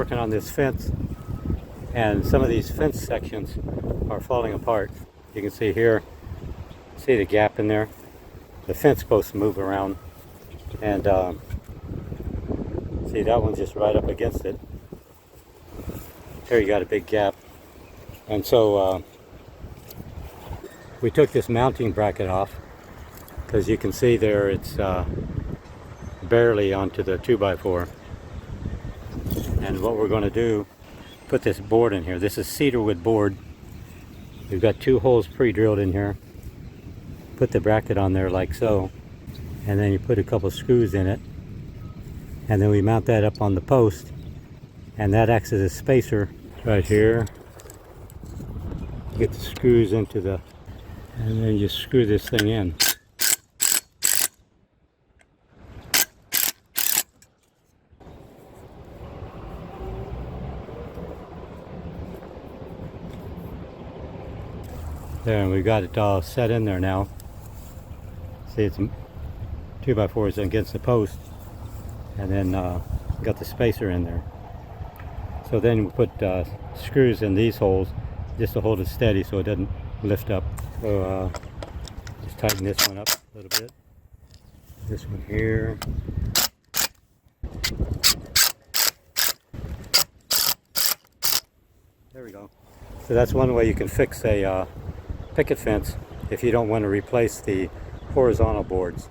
working on this fence, and some of these fence sections are falling apart. You can see here, see the gap in there? The fence is supposed to move around, and see, that one's just right up against it. Here you got a big gap. And so we took this mounting bracket off, because you can see there it's barely onto the 2x4. And what we're going to do, put this board in here. This is cedarwood board. We've got 2 holes pre-drilled in here. Put the bracket on there like so, and then you put a couple screws in it, and then we mount that up on the post, and that acts as a spacer right here. Get the screws into the, and then you screw this thing in. There, and we've got it all set in there now. See, it's 2x4 is against the post, and then got the spacer in there. So then we put screws in these holes just to hold it steady so it doesn't lift up. So just tighten this one up a little bit. This one here. There we go. So that's one way you can fix a picket fence if you don't want to replace the horizontal boards.